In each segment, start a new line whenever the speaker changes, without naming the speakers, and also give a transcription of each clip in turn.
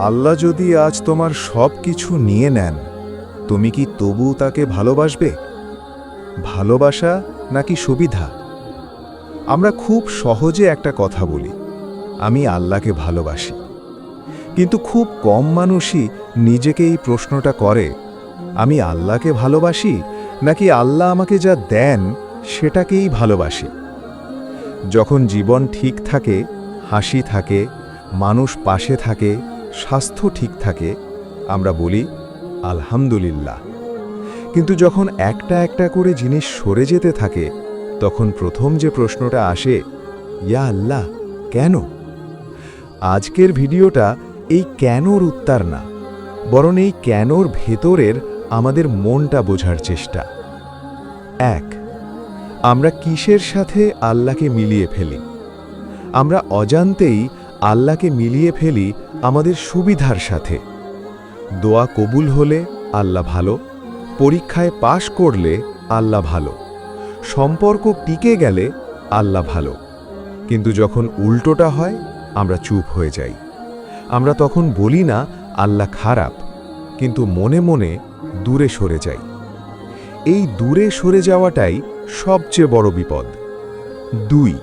আল্লাহ যদি আজ তোমার সব কিছু নিয়ে নেন, তুমি কি তবু তাকে ভালোবাসবে? ভালোবাসা নাকি সুবিধা? আমরা খুব সহজে একটা কথা বলি, আমি আল্লাহকে ভালোবাসি। কিন্তু খুব কম মানুষই নিজেকে এই প্রশ্নটা করে, আমি আল্লাহকে ভালোবাসি নাকি আল্লাহ আমাকে যা দেন সেটাকেই ভালোবাসি। যখন জীবন ঠিক থাকে, হাসি থাকে, মানুষ পাশে থাকে, স্বাস্থ্য ঠিক থাকে, আমরা বলি আলহামদুলিল্লাহ। কিন্তু যখন একটা একটা করে জিনিস সরে যেতে থাকে, তখন প্রথম যে প্রশ্নটা আসে, ইয়া আল্লাহ, কেন? আজকের ভিডিওটা এই কেনর উত্তর না, বরং এই কেনর ভেতরের আমাদের মনটা বোঝার চেষ্টা। 1. আমরা কিসের সাথে আল্লাহকে মিলিয়ে ফেলি? আমরা অজান্তেই আল্লাহকে মিলিয়ে ফেলি আমাদের সুবিধার সাথে। দোয়া কবুল হলে আল্লাহ ভালো, পরীক্ষায় পাশ করলে আল্লাহ ভালো, সম্পর্ক টিকে গেলে আল্লাহ ভালো। কিন্তু যখন উল্টোটা হয়, আমরা চুপ হয়ে যাই। আমরা তখন বলি না আল্লাহ খারাপ, কিন্তু মনে মনে দূরে সরে যাই। এই দূরে সরে যাওয়াটাই সবচেয়ে বড় বিপদ। 2.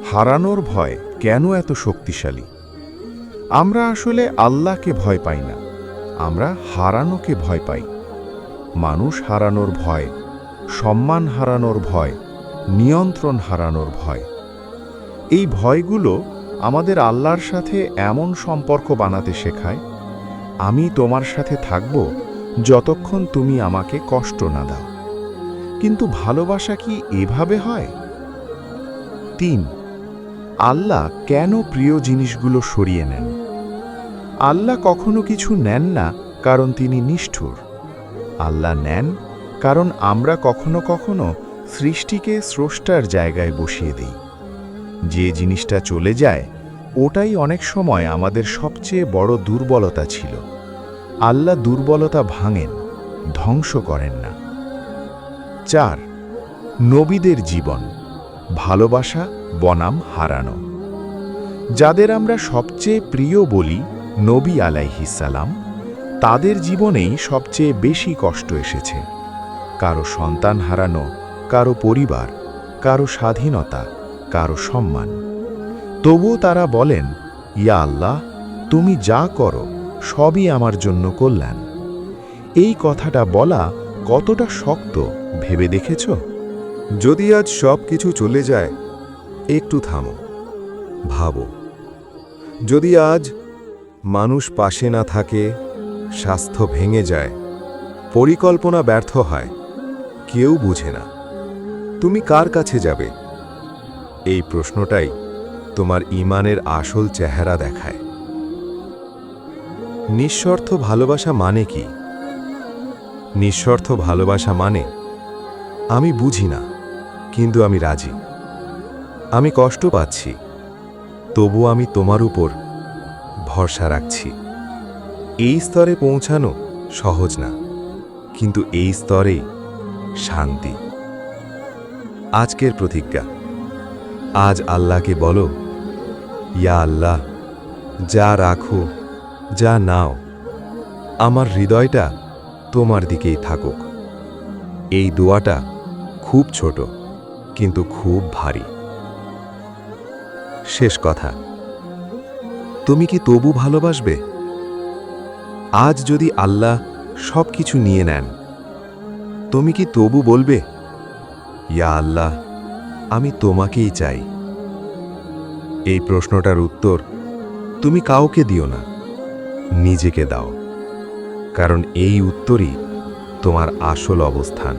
হারানোর ভয় কেন এত শক্তিশালী? আমরা আসলে আল্লাহকে ভয় পাই না, আমরা হারানোকে ভয় পাই। মানুষ হারানোর ভয়, সম্মান হারানোর ভয়, নিয়ন্ত্রণ হারানোর ভয়। এই ভয়গুলো আমাদের আল্লাহর সাথে এমন সম্পর্ক বানাতে শেখায়, আমি তোমার সাথে থাকব যতক্ষণ তুমি আমাকে কষ্ট না দাও। কিন্তু ভালোবাসা কি এভাবে হয়? 3. আল্লাহ কেন প্রিয় জিনিসগুলো সরিয়ে নেন? আল্লাহ কখনো কিছু নেন না কারণ তিনি নিষ্ঠুর। আল্লাহ নেন কারণ আমরা কখনো কখনো সৃষ্টিকে স্রষ্টার জায়গায় বসিয়ে দিই। যে জিনিসটা চলে যায়, ওটাই অনেক সময় আমাদের সবচেয়ে বড় দুর্বলতা ছিল। আল্লাহ দুর্বলতা ভাঙেন, ধ্বংস করেন না। 4. নবীদের জীবন, ভালোবাসা বনাম হারানো। যাদের আমরা সবচেয়ে প্রিয় বলি নবী আলাইহিস সালাম, তাদের জীবনেই সবচেয়ে বেশি কষ্ট এসেছে। কারো সন্তান হারানো, কারো পরিবার, কারো স্বাধীনতা, কারো সম্মান। তবুও তারা বলেন, ইয়া আল্লাহ, তুমি যা করো সবই আমার জন্য কল্যাণ। এই কথাটা বলা কতটা শক্ত ভেবে দেখেছ? যদি আজ সব কিছু চলে যায়, একটু থামো, ভাবো। যদি আজ মানুষ পাশে না থাকে, স্বাস্থ্য ভেঙে যায়, পরিকল্পনা ব্যর্থ হয়, কেউ বুঝে না, তুমি কার কাছে যাবে? এই প্রশ্নটাই তোমার ঈমানের আসল চেহারা দেখায়। নিঃস্বার্থ ভালোবাসা মানে কি? নিঃস্বার্থ ভালোবাসা মানে, আমি বুঝি না, কিন্তু আমি রাজি। আমি কষ্ট পাচ্ছি, তবু আমি তোমার উপর ভরসা রাখছি। এই স্তরে পৌঁছানো সহজ না, কিন্তু এই স্তরেই শান্তি। আজকের প্রতিজ্ঞা, আজ আল্লাহকে বলো, ইয়া আল্লাহ, যা রাখো, যা নাও, আমার হৃদয়টা তোমার দিকেই থাকুক। এই দোয়াটা খুব ছোট, কিন্তু খুব ভারী। শেষ কথা, তুমি কি তবু ভালোবাসবে? আজ যদি আল্লাহ সব কিছু নিয়ে নেন, তুমি কি তবু বলবে, ইয়া আল্লাহ, আমি তোমাকেই চাই? এই প্রশ্নটার উত্তর তুমি কাউকে দিও না, নিজেকে দাও, কারণ এই উত্তরই তোমার আসল অবস্থান।